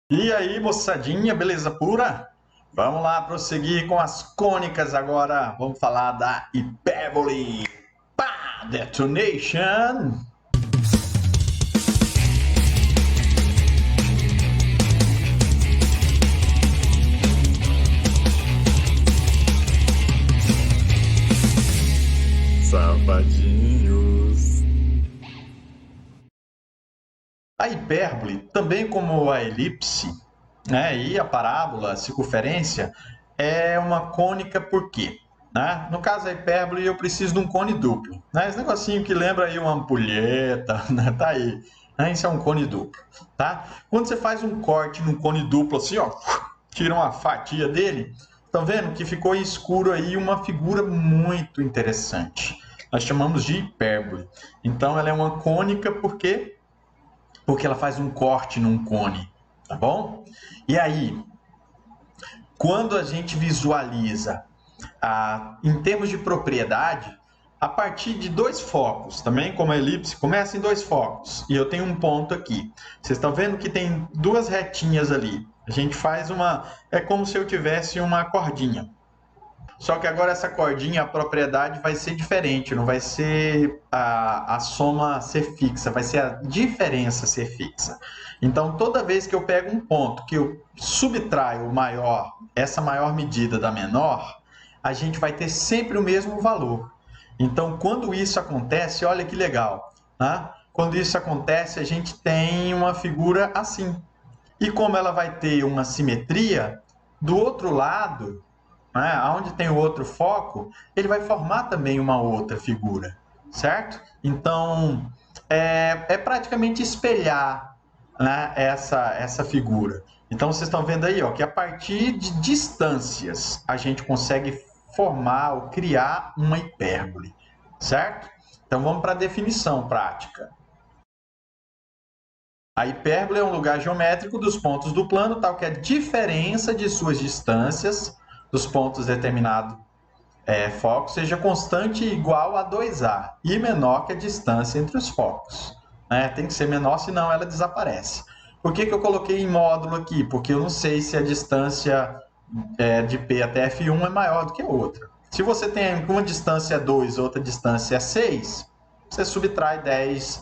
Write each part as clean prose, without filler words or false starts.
E aí, moçadinha, beleza pura? Vamos lá prosseguir com as cônicas agora. Vamos falar da hipérbole. Pá! Detonation! Safadinhos. A hipérbole, também como a elipse, né, e a parábola, a circunferência, é uma cônica por quê? Né? No caso da hipérbole, eu preciso de um cone duplo. Né? Esse negocinho que lembra aí uma ampulheta, né? Tá aí. Né? Isso é um cone duplo. Tá? Quando você faz um corte num cone duplo assim, ó, tira uma fatia dele, estão vendo que ficou escuro aí uma figura muito interessante. Nós chamamos de hipérbole. Então ela é uma cônica porque ela faz um corte num cone, tá bom? E aí, quando a gente visualiza em termos de propriedade, a partir de dois focos, também como a elipse, começa em dois focos, e eu tenho um ponto aqui. Vocês estão vendo que tem duas retinhas ali. A gente faz é como se eu tivesse uma cordinha. Só que agora essa cordinha, a propriedade vai ser diferente, não vai ser a soma ser fixa, vai ser a diferença ser fixa. Então, toda vez que eu pego um ponto que eu subtraio essa maior medida da menor, a gente vai ter sempre o mesmo valor. Então, quando isso acontece, olha que legal, né? Quando isso acontece, a gente tem uma figura assim. E como ela vai ter uma simetria, do outro lado, né, onde tem o outro foco, ele vai formar também uma outra figura, certo? Então, é praticamente espelhar, né, essa figura. Então, vocês estão vendo aí, ó, que a partir de distâncias a gente consegue formar ou criar uma hipérbole, certo? Então, vamos para a definição prática. A hipérbole é um lugar geométrico dos pontos do plano, tal que a diferença de suas distâncias dos pontos determinados foco seja constante e igual a 2A e menor que a distância entre os focos. Né? Tem que ser menor, senão ela desaparece. Por que eu coloquei em módulo aqui? Porque eu não sei se a distância de P até F1 é maior do que a outra. Se você tem uma distância 2 outra distância 6, você subtrai 10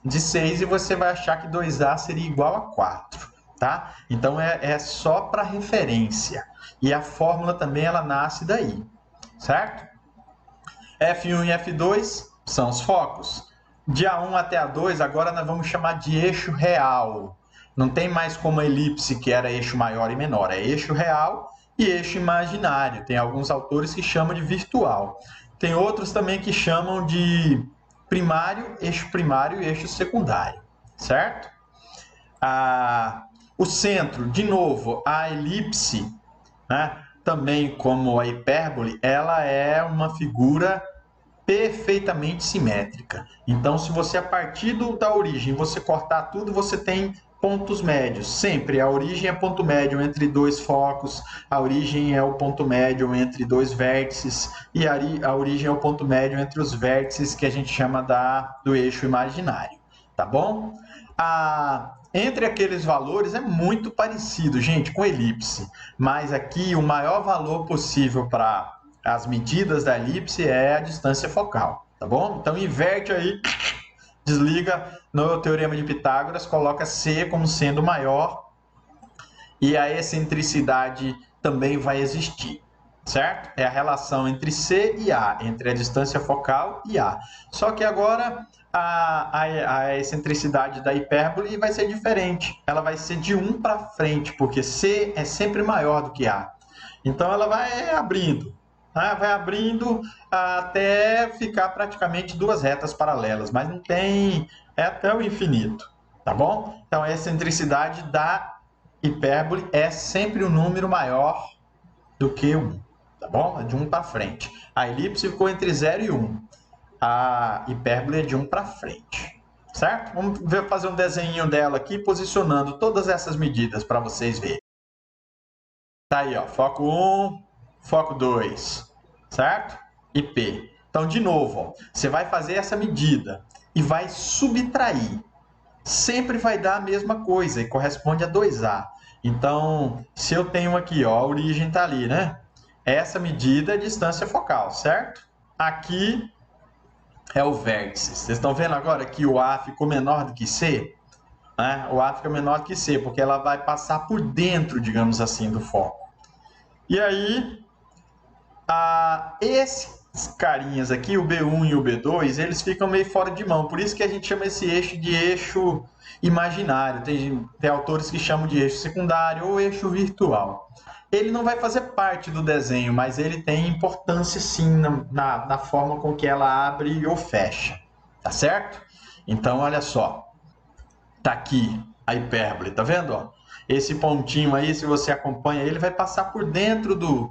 de 6 e você vai achar que 2A seria igual a 4. Tá? Então é só para referência. E a fórmula também ela nasce daí, certo? F1 e F2 são os focos. De A1 até A2, agora nós vamos chamar de eixo real. Não tem mais como a elipse, que era eixo maior e menor. É eixo real e eixo imaginário. Tem alguns autores que chamam de virtual. Tem outros também que chamam de primário e eixo secundário, certo? O centro, de novo, a elipse, né, também como a hipérbole, ela é uma figura perfeitamente simétrica. Então, se você, a partir da origem, você cortar tudo, você tem pontos médios. Sempre a origem é ponto médio entre dois focos, a origem é o ponto médio entre dois vértices, e a origem é o ponto médio entre os vértices que a gente chama do eixo imaginário. Tá bom? Entre aqueles valores é muito parecido, gente, com elipse. Mas aqui o maior valor possível para as medidas da elipse é a distância focal, tá bom? Então inverte aí, desliga no teorema de Pitágoras, coloca C como sendo maior e a excentricidade também vai existir, certo? É a relação entre C e A, entre a distância focal e A. Só que agora a excentricidade da hipérbole vai ser diferente. Ela vai ser de 1 para frente, porque C é sempre maior do que A. Então ela vai abrindo, né? Vai abrindo até ficar praticamente duas retas paralelas, mas não tem, até o infinito, tá bom? Então a excentricidade da hipérbole é sempre um número maior do que 1, tá bom? É de 1 para frente. A elipse ficou entre 0 e 1. A hipérbole é de 1 para frente, certo? Vamos fazer um desenho dela aqui, posicionando todas essas medidas para vocês verem. Tá aí, ó, foco 1, foco 2, certo? E P. Então, de novo, ó, você vai fazer essa medida e vai subtrair. Sempre vai dar a mesma coisa e corresponde a 2A. Então, se eu tenho aqui, ó, a origem está ali, né? Essa medida é a distância focal, certo? Aqui é o vértice. Vocês estão vendo agora que o A ficou menor do que C? Né? O A fica menor do que C, porque ela vai passar por dentro, digamos assim, do foco. E aí, esses carinhas aqui, o B1 e o B2, eles ficam meio fora de mão. Por isso que a gente chama esse eixo de eixo imaginário. Tem autores que chamam de eixo secundário ou eixo virtual. Ele não vai fazer parte do desenho, mas ele tem importância sim na forma com que ela abre ou fecha. Tá certo? Então, olha só. Tá aqui a hipérbole, tá vendo? Ó? Esse pontinho aí, se você acompanha ele, vai passar por dentro do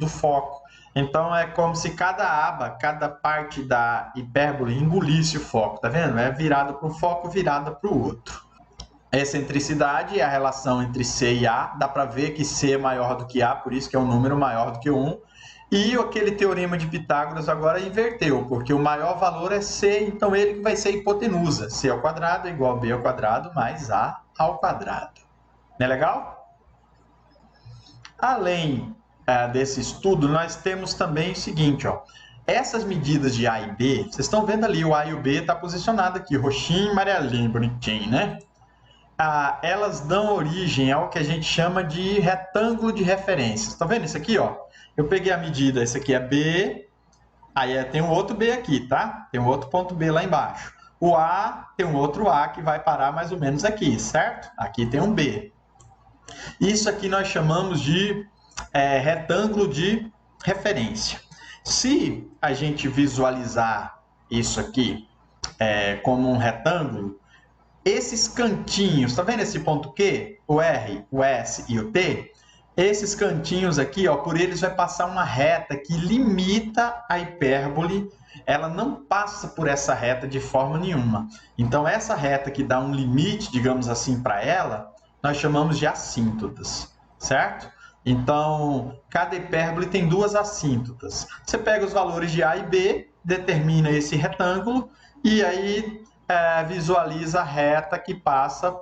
foco. Então é como se cada aba, cada parte da hipérbole engolisse o foco, tá vendo? É virada para um foco, virada para o outro. A excentricidade é a relação entre C e A. Dá para ver que C é maior do que A, por isso que é um número maior do que 1. E aquele teorema de Pitágoras agora inverteu, porque o maior valor é C, então ele que vai ser a hipotenusa. C ao quadrado é igual a B ao quadrado mais A ao quadrado. Não é legal? Além desse estudo, nós temos também o seguinte, ó. Essas medidas de A e B, vocês estão vendo ali, o A e o B está posicionado aqui, roxinho e amarelinho, bonitinho, né? Elas dão origem ao que a gente chama de retângulo de referência. Estão vendo isso aqui, ó? Eu peguei a medida, esse aqui é B, aí tem um outro B aqui, tá? Tem um outro ponto B lá embaixo. O A tem um outro A que vai parar mais ou menos aqui, certo? Aqui tem um B. Isso aqui nós chamamos de retângulo de referência. Se a gente visualizar isso aqui como um retângulo, esses cantinhos, tá vendo esse ponto Q, o R, o S e o T? Esses cantinhos aqui, ó, por eles vai passar uma reta que limita a hipérbole. Ela não passa por essa reta de forma nenhuma. Então, essa reta que dá um limite, digamos assim, para ela, nós chamamos de assíntotas, certo? Então, cada hipérbole tem duas assíntotas. Você pega os valores de A e B, determina esse retângulo e aí visualiza a reta que passa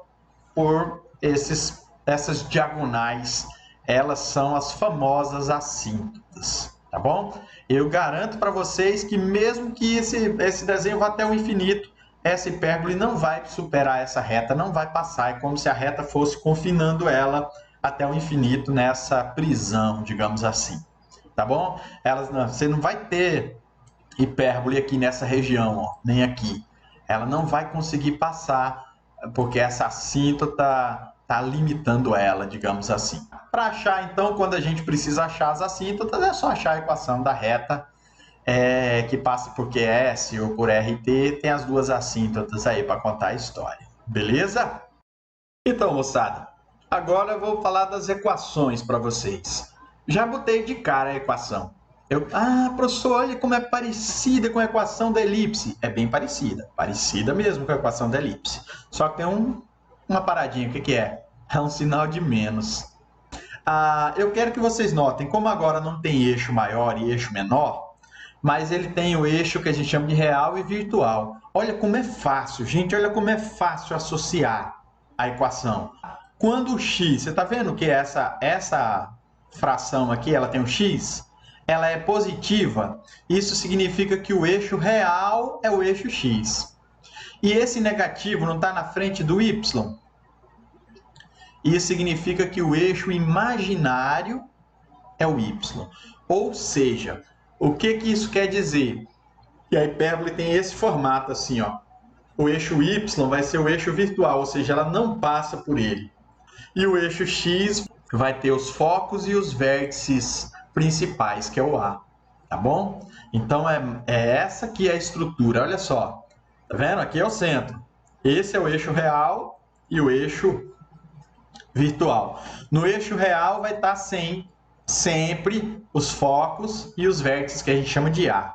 por essas diagonais. Elas são as famosas assíntotas, tá bom? Eu garanto para vocês que mesmo que esse desenho vá até o infinito, essa hipérbole não vai superar essa reta, não vai passar. É como se a reta fosse confinando ela até o infinito nessa prisão, digamos assim, tá bom? Você não vai ter hipérbole aqui nessa região, ó, nem aqui. Ela não vai conseguir passar, porque essa assíntota está limitando ela, digamos assim. Para achar, então, quando a gente precisa achar as assíntotas, é só achar a equação da reta que passa por QS ou por RT, tem as duas assíntotas aí para contar a história. Beleza? Então, moçada, agora eu vou falar das equações para vocês. Já botei de cara a equação. Professor, olha como é parecida com a equação da elipse. É bem parecida mesmo com a equação da elipse. Só que tem uma paradinha, o que é? É um sinal de menos. Eu quero que vocês notem, como agora não tem eixo maior e eixo menor, mas ele tem o eixo que a gente chama de real e virtual. Olha como é fácil, gente, olha como é fácil associar a equação. Quando o x, você está vendo que essa fração aqui, ela tem um x? Ela é positiva, isso significa que o eixo real é o eixo x. E esse negativo não está na frente do y? Isso significa que o eixo imaginário é o y. Ou seja, o que isso quer dizer? Que a hipérbole tem esse formato assim, ó. O eixo y vai ser o eixo virtual, ou seja, ela não passa por ele. E o eixo x vai ter os focos e os vértices principais, que é o A, tá bom? Então, é essa aqui a estrutura, olha só. Tá vendo? Aqui é o centro. Esse é o eixo real e o eixo virtual. No eixo real vai estar sempre os focos e os vértices que a gente chama de A,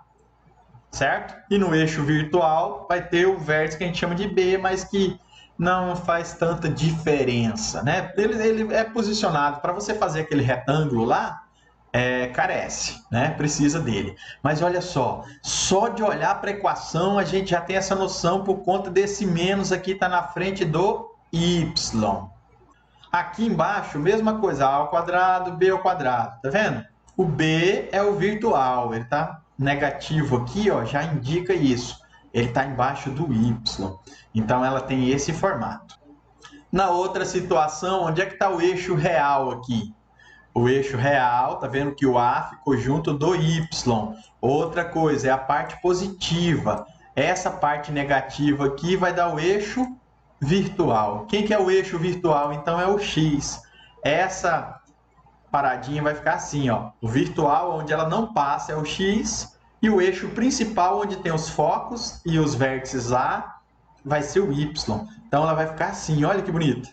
certo? E no eixo virtual vai ter o vértice que a gente chama de B, mas que não faz tanta diferença, né? Ele é posicionado para você fazer aquele retângulo lá, carece, né? Precisa dele. Mas olha só de olhar para a equação a gente já tem essa noção por conta desse menos aqui tá na frente do y. Aqui embaixo, mesma coisa, a ao quadrado, b ao quadrado, tá vendo? O b é o virtual, ele tá negativo aqui, ó, já indica isso. Ele está embaixo do y. Então, ela tem esse formato. Na outra situação, onde é que está o eixo real aqui? O eixo real, tá vendo que o A ficou junto do y. Outra coisa, é a parte positiva. Essa parte negativa aqui vai dar o eixo virtual. Quem que é o eixo virtual? Então, é o x. Essa paradinha vai ficar assim, ó. O virtual, onde ela não passa, é o x. E o eixo principal, onde tem os focos e os vértices A, vai ser o y. Então, ela vai ficar assim. Olha que bonito.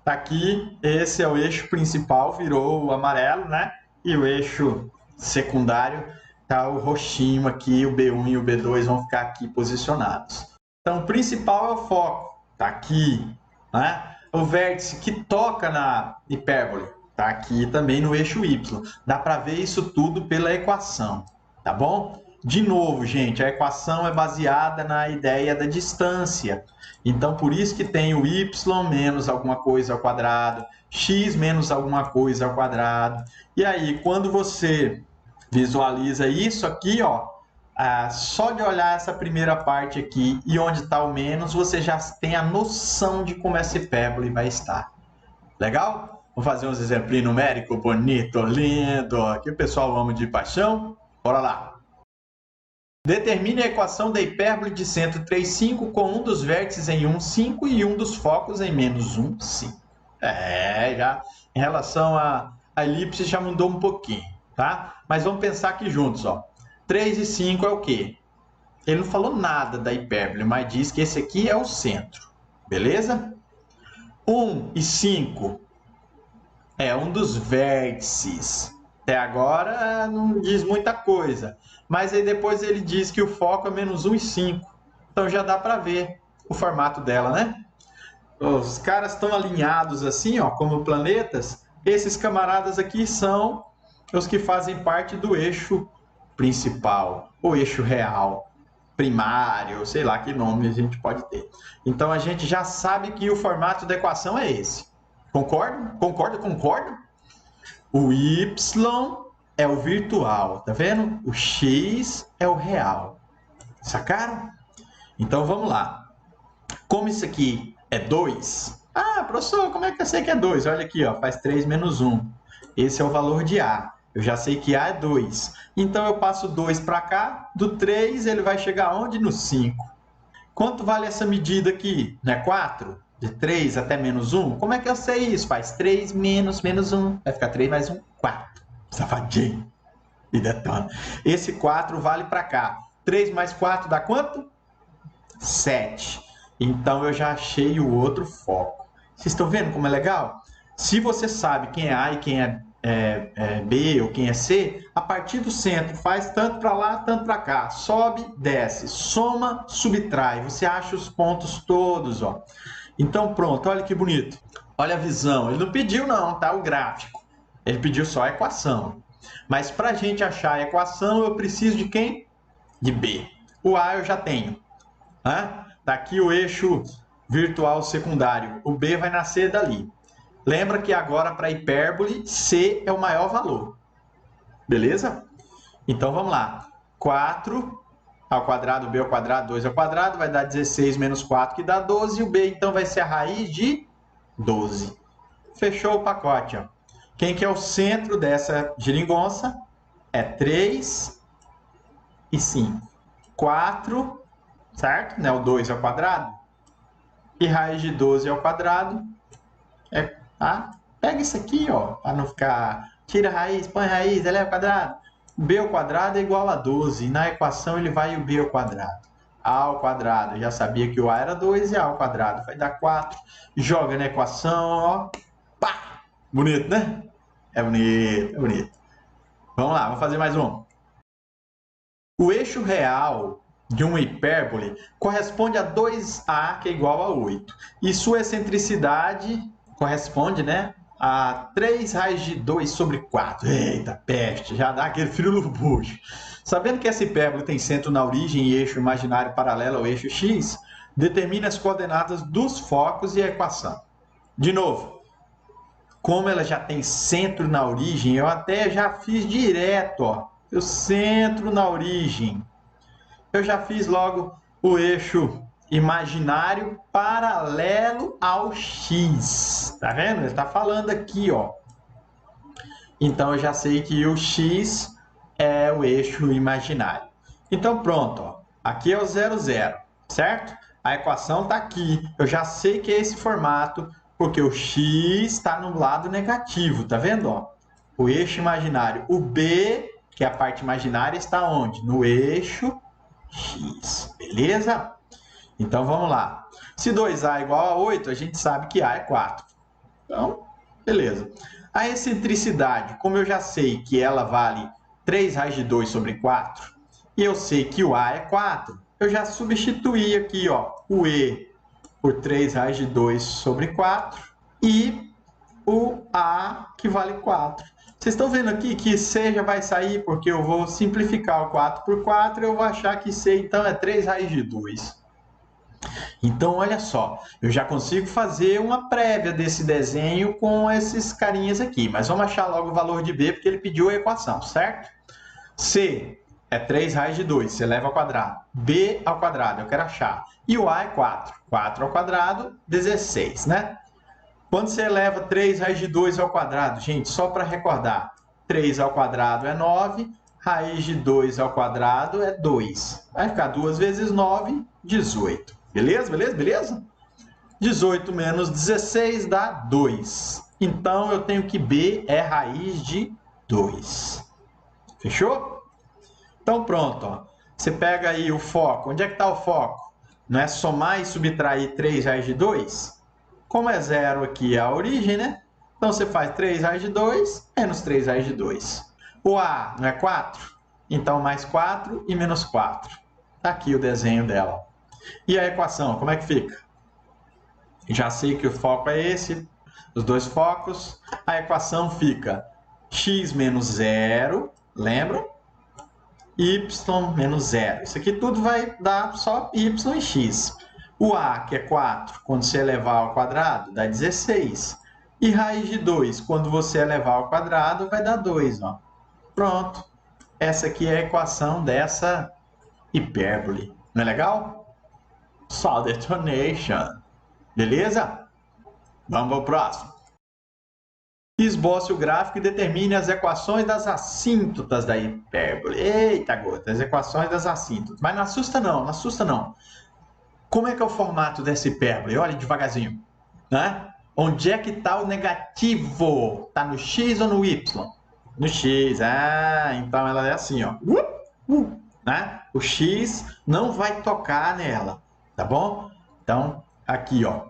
Tá aqui, esse é o eixo principal, virou o amarelo, né? E o eixo secundário tá o roxinho aqui, o B1 e o B2 vão ficar aqui posicionados. Então, o principal é o foco, tá aqui, né? O vértice que toca na hipérbole tá aqui também no eixo Y. Dá para ver isso tudo pela equação, tá bom? De novo, gente, a equação é baseada na ideia da distância. Então, por isso que tem o y menos alguma coisa ao quadrado, x menos alguma coisa ao quadrado. E aí, quando você visualiza isso aqui, ó, só de olhar essa primeira parte aqui e onde está o menos, você já tem a noção de como essa hipérbole vai estar. Legal? Vamos fazer uns exemplos numéricos bonito, lindo, que o pessoal ama de paixão. Bora lá! Determine a equação da hipérbole de centro 3, 5 com um dos vértices em 1, 5 e um dos focos em menos 1, 5. Já em relação à elipse já mudou um pouquinho, tá? Mas vamos pensar aqui juntos, ó. 3 e 5 é o quê? Ele não falou nada da hipérbole, mas diz que esse aqui é o centro, beleza? 1 e 5 é um dos vértices. Até agora não diz muita coisa. Mas aí depois ele diz que o foco é menos 1 e 5. Então já dá para ver o formato dela, né? Os caras estão alinhados assim, ó, como planetas. Esses camaradas aqui são os que fazem parte do eixo principal, ou eixo real, primário, sei lá que nome a gente pode ter. Então a gente já sabe que o formato da equação é esse. Concorda? Concorda? Concorda? O y é o virtual, tá vendo? O x é o real. Sacaram? Então vamos lá. Como isso aqui é 2, professor, como é que eu sei que é 2? Olha aqui, ó, faz 3 menos 1. Esse é o valor de A. Eu já sei que A é 2. Então eu passo 2 para cá, do 3 ele vai chegar onde? No 5. Quanto vale essa medida aqui? Não é 4? De 3 até menos 1? Como é que eu sei isso? Faz 3 menos 1. Vai ficar 3 mais 1, 4. Safadinho. E detona. Esse 4 vale para cá. 3 mais 4 dá quanto? 7. Então, eu já achei o outro foco. Vocês estão vendo como é legal? Se você sabe quem é A e quem é B ou quem é C, a partir do centro faz tanto para lá, tanto para cá. Sobe, desce. Soma, subtrai. Você acha os pontos todos, ó. Então, pronto. Olha que bonito. Olha a visão. Ele não pediu não, tá? O gráfico. Ele pediu só a equação. Mas para a gente achar a equação, eu preciso de quem? De B. O A eu já tenho. Tá aqui o eixo virtual secundário. O B vai nascer dali. Lembra que agora para hipérbole, C é o maior valor. Beleza? Então vamos lá. 4 ao quadrado, B ao quadrado, 2 ao quadrado, vai dar 16 menos 4, que dá 12. E o B então vai ser a raiz de 12. Fechou o pacote, ó. Quem que é o centro dessa geringonça? É 3 e 5. 4, certo? Né? O 2 ao quadrado. E raiz de 12 ao quadrado é... Pega isso aqui, ó, para não ficar... Tira a raiz, põe a raiz, eleva ao quadrado. B ao quadrado é igual a 12. E na equação ele vai o B ao quadrado. A ao quadrado, já sabia que o A era 2 e A ao quadrado vai dar 4. Joga na equação, ó. Pá! Bonito, né? É bonito, é bonito. Vamos lá, vamos fazer mais um. O eixo real de uma hipérbole corresponde a 2A, que é igual a 8. E sua excentricidade corresponde, né, a 3 raiz de 2 sobre 4. Eita, peste, já dá aquele frio no bucho. Sabendo que essa hipérbole tem centro na origem e eixo imaginário paralelo ao eixo x, Determine as coordenadas dos focos e a equação. De novo, como ela já tem centro na origem, eu até já fiz direto, ó, o centro na origem. Eu já fiz logo o eixo imaginário paralelo ao x. Tá vendo? Ele está falando aqui, ó. Então, eu já sei que o x é o eixo imaginário. Então, pronto, ó. Aqui é o 0, 0, certo? A equação está aqui. Eu já sei que é esse formato, porque o x está no lado negativo, tá vendo? Ó? O eixo imaginário. O b, que é a parte imaginária, está onde? No eixo x, beleza? Então, vamos lá. Se 2a é igual a 8, a gente sabe que a é 4. Então, beleza. A excentricidade, como eu já sei que ela vale 3 raiz de 2 sobre 4, e eu sei que o a é 4, eu já substituí aqui, ó, o e por 3 raiz de 2 sobre 4 e o a que vale 4. Vocês estão vendo aqui que C já vai sair porque eu vou simplificar o 4 por 4 e eu vou achar que C então é 3 raiz de 2. Então, olha só, eu já consigo fazer uma prévia desse desenho com esses carinhas aqui, mas vamos achar logo o valor de B porque ele pediu a equação, certo? C é 3 raiz de 2, você leva ao quadrado. B ao quadrado, eu quero achar. E o A é 4. 4 ao quadrado, 16, né? Quando você eleva 3 raiz de 2 ao quadrado, gente, só para recordar, 3 ao quadrado é 9, raiz de 2 ao quadrado é 2. Vai ficar 2 vezes 9, 18. Beleza, beleza, beleza? 18 menos 16 dá 2. Então, eu tenho que B é raiz de 2. Fechou? Então, pronto. Ó. Você pega aí o foco. Onde é que está o foco? Não é somar e subtrair 3 raiz de 2? Como é 0 aqui a origem, né? Então, você faz 3 raiz de 2 menos 3 raiz de 2. O A não é 4? Então, mais 4 e menos 4. Está aqui o desenho dela. E a equação, como é que fica? Já sei que o foco é esse, os dois focos. A equação fica x menos 0, lembram? Y menos 0. Isso aqui tudo vai dar só y e x. O a, que é 4, quando você elevar ao quadrado, dá 16. E raiz de 2, quando você elevar ao quadrado, vai dar 2. Ó. Pronto. Essa aqui é a equação dessa hipérbole. Não é legal? Só detonation. Beleza? Vamos para o próximo. Esboce o gráfico e determine as equações das assíntotas da hipérbole. Eita, gota, as equações das assíntotas. Mas não assusta não, não assusta não. Como é que é o formato dessa hipérbole? Olha devagarzinho. Né? Onde é que está o negativo? Está no x ou no y? No x. Ah, então ela é assim, ó. Né? O x não vai tocar nela. Tá bom? Então, aqui, ó.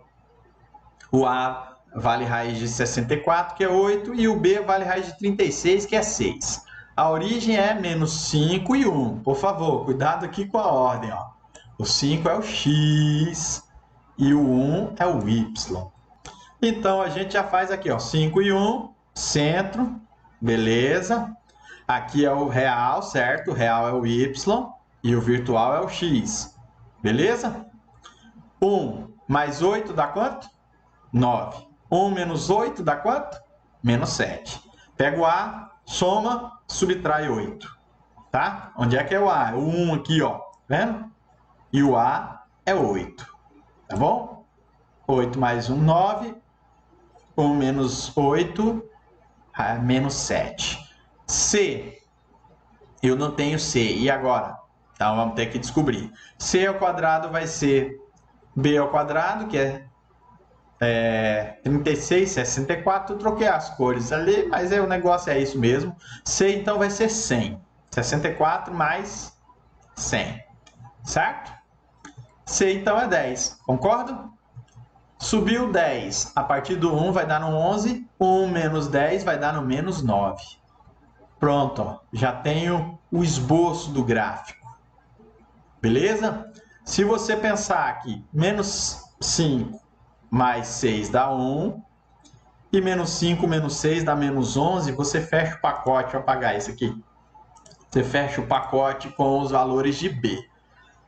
O A vale raiz de 64, que é 8, e o B vale raiz de 36, que é 6. A origem é menos 5 e 1. Por favor, cuidado aqui com a ordem, ó. O 5 é o x e o 1 é o y. Então, a gente já faz aqui, ó. 5 e 1, centro, beleza. Aqui é o real, certo? O real é o y e o virtual é o x. Beleza? 1 mais 8 dá quanto? 9. 1 menos 8 dá quanto? Menos 7. Pega o A, soma, subtrai 8. Tá? Onde é que é o A? O 1 aqui, ó. Vendo? E o A é 8. Tá bom? 8 mais 1, 9. 1 menos 8, menos 7. C. Eu não tenho C. E agora? Então, vamos ter que descobrir. C ao quadrado vai ser B ao quadrado, que é 36, 64. Eu troquei as cores ali, mas o negócio é isso mesmo. C, então, vai ser 100. 64 mais 100. Certo? C, então, é 10. Concordo? Subiu 10. A partir do 1 vai dar no 11. 1 menos 10 vai dar no menos 9. Pronto, ó. Já tenho o esboço do gráfico. Beleza? Se você pensar aqui, menos 5 mais 6 dá 1, e menos 5 menos 6 dá menos 11, você fecha o pacote, vou apagar isso aqui. Você fecha o pacote com os valores de B.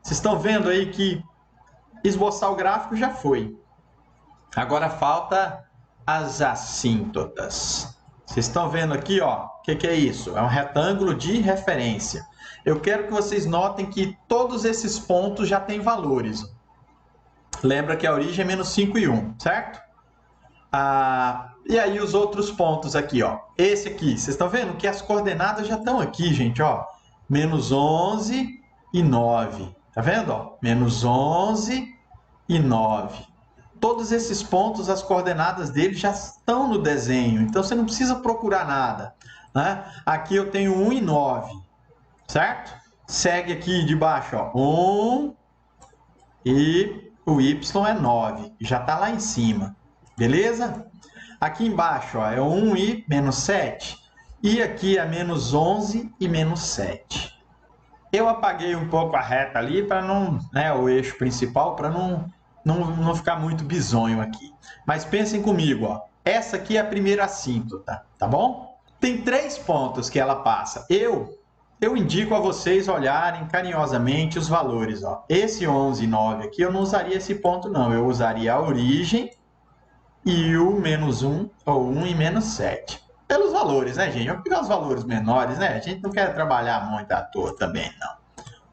Vocês estão vendo aí que Esboçar o gráfico já foi. Agora falta as assíntotas. Vocês estão vendo aqui, ó, o que é isso? É um retângulo de referência. Eu quero que vocês notem que todos esses pontos já têm valores. Lembra que a origem é menos 5 e 1, certo? E aí os outros pontos aqui, ó. Esse aqui, vocês estão vendo que as coordenadas já estão aqui, gente, ó. Menos 11 e 9. Tá vendo, ó? Menos 11 e 9. Todos esses pontos, as coordenadas deles já estão no desenho. Então, você não precisa procurar nada, né? Aqui eu tenho 1 e 9, certo? Segue aqui de baixo, ó. 1 e o y é 9. Já está lá em cima. Beleza? Aqui embaixo, ó, é 1 e menos 7. E aqui é menos 11 e menos 7. Eu apaguei um pouco a reta ali para não, né, o eixo principal, para não ficar muito bizonho aqui. Mas pensem comigo, ó. Essa aqui é a primeira assíntota, tá bom? Tem 3 pontos que ela passa. Eu indico a vocês olharem carinhosamente os valores, ó. Esse 11 e 9 aqui, eu não usaria esse ponto, não. Eu usaria a origem e o menos 1, ou 1 e menos 7. Pelos valores, né, gente? Vamos pegar os valores menores, né? A gente não quer trabalhar muito à toa também, não.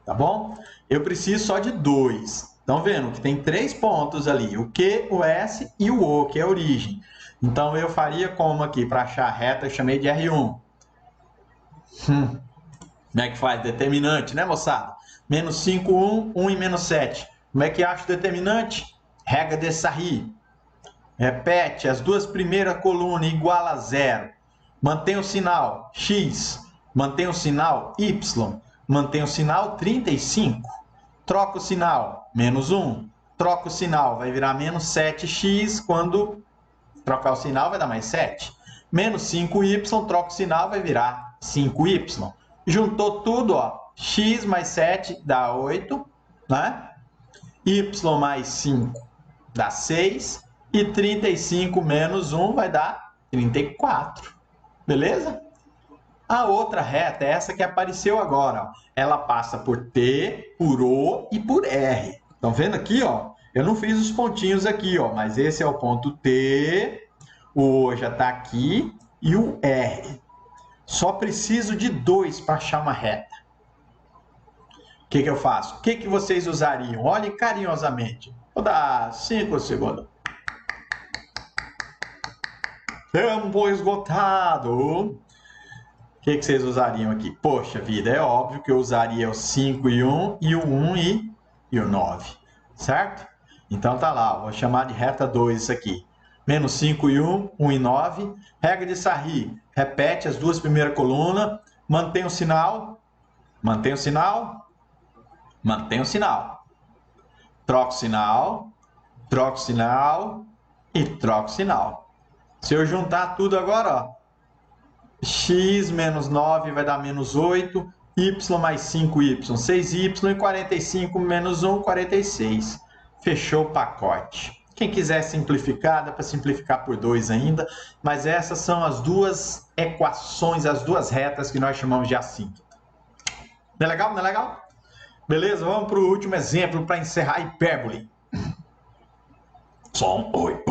Tá bom? Eu preciso só de 2. Estão vendo que tem 3 pontos ali. O Q, o S e o O, que é a origem. Então, eu faria como aqui? Para achar a reta, eu chamei de R1. Como é que faz? Determinante, né, moçada? Menos 5, 1, 1 e menos 7. Como é que acha o determinante? Regra de Sarri. Repete, as duas primeiras colunas igual a 0. Mantém o sinal X. Mantém o sinal Y. Mantém o sinal 35. Troca o sinal, menos 1. Troca o sinal, vai virar menos 7x. Quando trocar o sinal, vai dar mais 7. Menos 5y, troca o sinal, vai virar 5y. Juntou tudo, ó. X mais 7 dá 8, né? Y mais 5 dá 6. E 35 menos 1 vai dar 34. Beleza? A outra reta é essa que apareceu agora. Ó. Ela passa por T, por O e por R. Estão vendo aqui? Ó? Eu não fiz os pontinhos aqui, ó, mas esse é o ponto T, o O já está aqui e o R. Só preciso de 2 para achar uma reta. O que eu faço? O que vocês usariam? Olhem carinhosamente. Vou dar 5 segundos. Tempo esgotado. O que vocês usariam aqui? Poxa vida, é óbvio que eu usaria o 5 e 1 e o 1 e o 9, certo? Então tá lá, vou chamar de reta 2 isso aqui. Menos 5 e 1, 1 e 9. Regra de Sarri, repete as duas primeiras colunas, mantém o sinal, mantém o sinal, mantém o sinal. Troca o sinal, troca o sinal e troca o sinal. Se eu juntar tudo agora, ó, x menos 9 vai dar menos 8, y mais 5y, 6y e 45 menos 1, 46. Fechou o pacote. Quem quiser simplificar, dá para simplificar por 2 ainda, mas essas são as duas equações, as duas retas que nós chamamos de assíntota. Não é legal? Não é legal? Beleza? Vamos para o último exemplo para encerrar a hipérbole. Som, oi,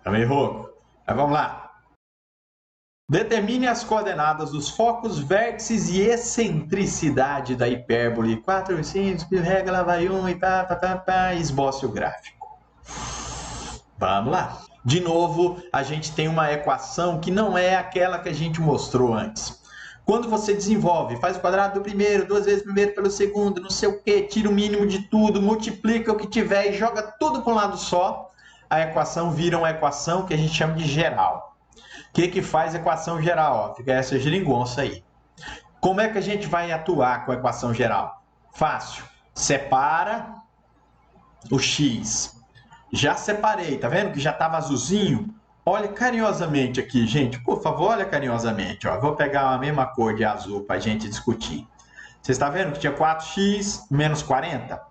tá meio rouco. Mas vamos lá. Determine as coordenadas dos focos, vértices e excentricidade da hipérbole. 4, 5, regra, lá vai 1 e esboce o gráfico. Vamos lá. De novo, a gente tem uma equação que não é aquela que a gente mostrou antes. Quando você desenvolve, faz o quadrado do primeiro, 2 vezes o primeiro pelo segundo, não sei o que, tira o mínimo de tudo, multiplica o que tiver e joga tudo para um lado só, a equação vira uma equação que a gente chama de geral. O que faz equação geral? Ó, fica essa geringonça aí. Como é que a gente vai atuar com a equação geral? Fácil. Separa o x. Já separei, tá vendo que já estava azulzinho? Olha carinhosamente aqui, gente. Por favor, olha carinhosamente. Ó. Vou pegar a mesma cor de azul para a gente discutir. Você está vendo que tinha 4x menos 40?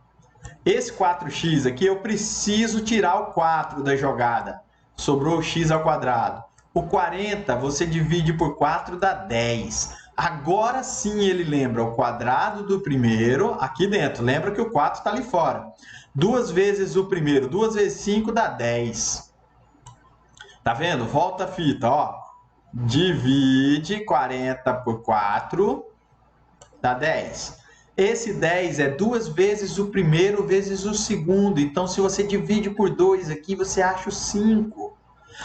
Esse 4x aqui, eu preciso tirar o 4 da jogada. Sobrou o x ao quadrado. O 40 você divide por 4 dá 10. Agora sim ele lembra o quadrado do primeiro aqui dentro. Lembra que o 4 está ali fora. 2 vezes o primeiro, 2 vezes 5 dá 10. Tá vendo? Volta a fita, ó. Divide 40 por 4, dá 10. Esse 10 é 2 vezes o primeiro vezes o segundo. Então, se você divide por 2 aqui, você acha o 5.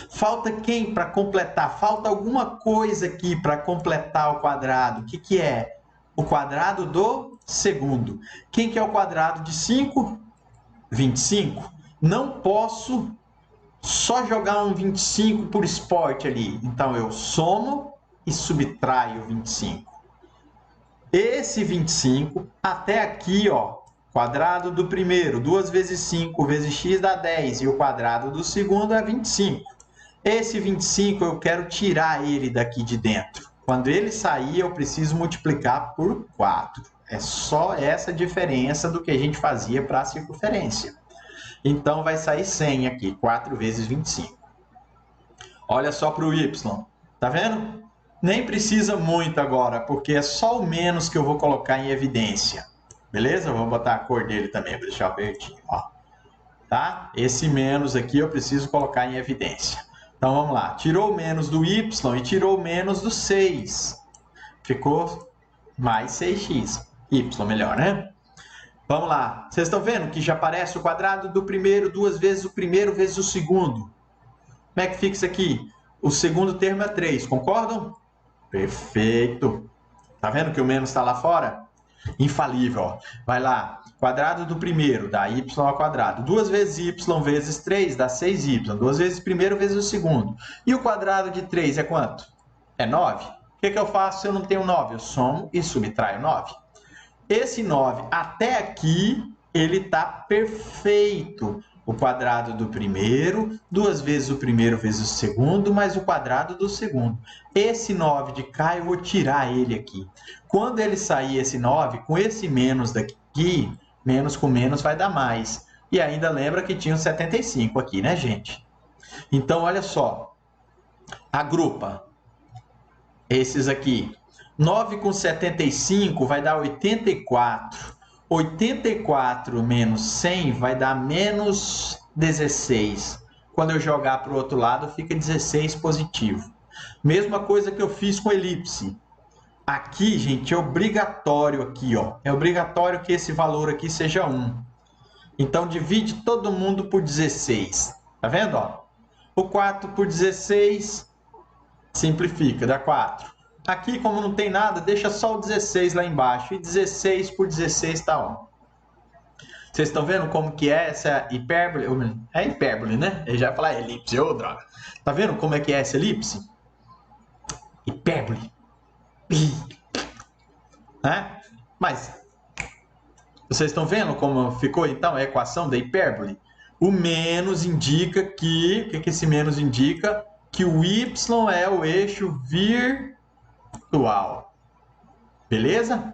Falta quem para completar? Falta alguma coisa aqui para completar o quadrado. O que, que é? O quadrado do segundo. Quem que é o quadrado de 5? 25. Não posso só jogar um 25 por esporte ali. Então, eu somo e subtraio 25. Esse 25, até aqui, ó, quadrado do primeiro, 2 vezes 5 vezes x dá 10. E o quadrado do segundo é 25. Esse 25 eu quero tirar ele daqui de dentro. Quando ele sair, eu preciso multiplicar por 4. É só essa diferença do que a gente fazia para a circunferência. Então, vai sair 100 aqui, 4 vezes 25. Olha só para o y, tá vendo? Nem precisa muito agora, porque é só o menos que eu vou colocar em evidência. Beleza? Eu vou botar a cor dele também, para deixar verdinho, ó. Tá? Esse menos aqui eu preciso colocar em evidência. Então, vamos lá. Tirou o menos do y e tirou o menos do 6. Ficou mais 6x. Y melhor, né? Vamos lá. Vocês estão vendo que já aparece o quadrado do primeiro 2 vezes o primeiro vezes o segundo. Como é que fica isso aqui? O segundo termo é 3, concordam? Perfeito. Tá vendo que o menos está lá fora? Infalível, ó. Vai lá. Quadrado do primeiro dá y ao quadrado. 2 vezes y vezes 3 dá 6y. 2 vezes o primeiro vezes o segundo. E o quadrado de 3 é quanto? É 9. O que eu faço se eu não tenho 9? Eu somo e subtraio 9. Esse 9 até aqui, ele está perfeito. O quadrado do primeiro, 2 vezes o primeiro vezes o segundo, mais o quadrado do segundo. Esse 9 de cá, eu vou tirar ele aqui. Quando ele sair esse 9, com esse menos daqui, menos com menos vai dar mais. E ainda lembra que tinha o 75 aqui, né, gente? Então, olha só. Agrupa esses aqui. 9 com 75 vai dar 84. 84 menos 100 vai dar menos 16. Quando eu jogar para o outro lado, fica 16 positivo. Mesma coisa que eu fiz com elipse. Aqui, gente, é obrigatório aqui, ó. É obrigatório que esse valor aqui seja 1. Então, divide todo mundo por 16. Tá vendo, ó? O 4 por 16 simplifica, dá 4. Aqui, como não tem nada, deixa só o 16 lá embaixo. E 16 por 16 está 1. Vocês estão vendo como que é essa hipérbole? É hipérbole, né? Eu já ia falar elipse, ô droga. Tá vendo como é que é essa elipse? Hipérbole. Né? Mas, vocês estão vendo como ficou, então, a equação da hipérbole? O menos indica que... O que esse menos indica? Que o y é o eixo virtual. Beleza?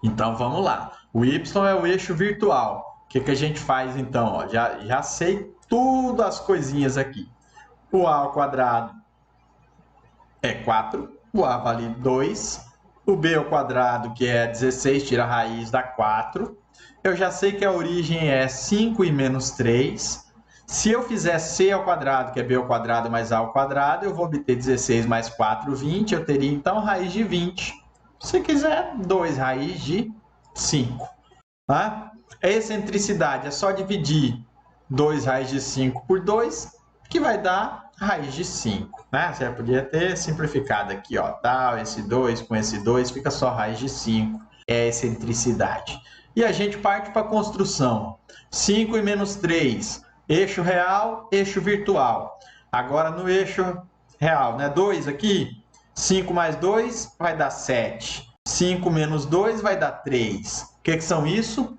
Então, vamos lá. O y é o eixo virtual. O que a gente faz, então? Ó, já sei tudo as coisinhas aqui. O a ao quadrado é 4. O a vale 2. O b ao quadrado, que é 16, tira a raiz, dá 4. Eu já sei que a origem é 5 e menos 3. Se eu fizer c ao quadrado, que é b ao quadrado mais a ao quadrado, eu vou obter 16 mais 4, 20. Eu teria, então, raiz de 20. Se quiser, 2 raiz de 5. Tá? A excentricidade é só dividir 2 raiz de 5 por 2, que vai dar raiz de 5. Né? Você podia ter simplificado aqui, ó, tal, esse 2 com esse 2, fica só raiz de 5. É a excentricidade. E a gente parte para a construção. 5 e menos 3, eixo real, eixo virtual. Agora no eixo real, né? 2 aqui. 5 mais 2 vai dar 7. 5 menos 2 vai dar 3. O que são isso?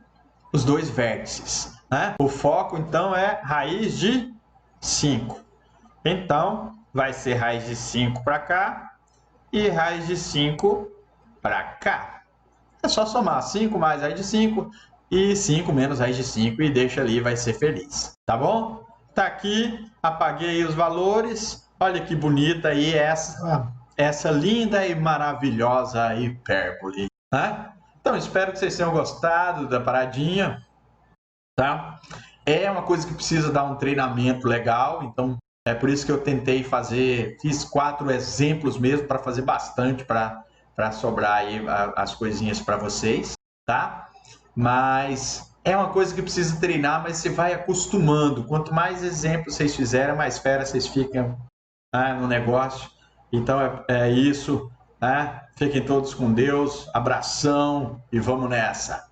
Os dois vértices. Né? O foco, então, é raiz de 5. Então, vai ser raiz de 5 para cá e raiz de 5 para cá. É só somar 5 mais raiz de 5 e 5 menos raiz de 5 e deixa ali, vai ser feliz. Tá bom? Tá aqui, apaguei os valores. Olha que bonita aí essa essa linda e maravilhosa hipérbole, né? Então, espero que vocês tenham gostado da paradinha, tá? É uma coisa que precisa dar um treinamento legal, então é por isso que eu tentei fazer, fiz 4 exemplos mesmo para fazer bastante para sobrar aí as coisinhas para vocês, tá? Mas é uma coisa que precisa treinar, mas você vai acostumando. Quanto mais exemplos vocês fizerem, mais fera vocês ficam, né, no negócio. Então é isso, né? Fiquem todos com Deus, abração e vamos nessa.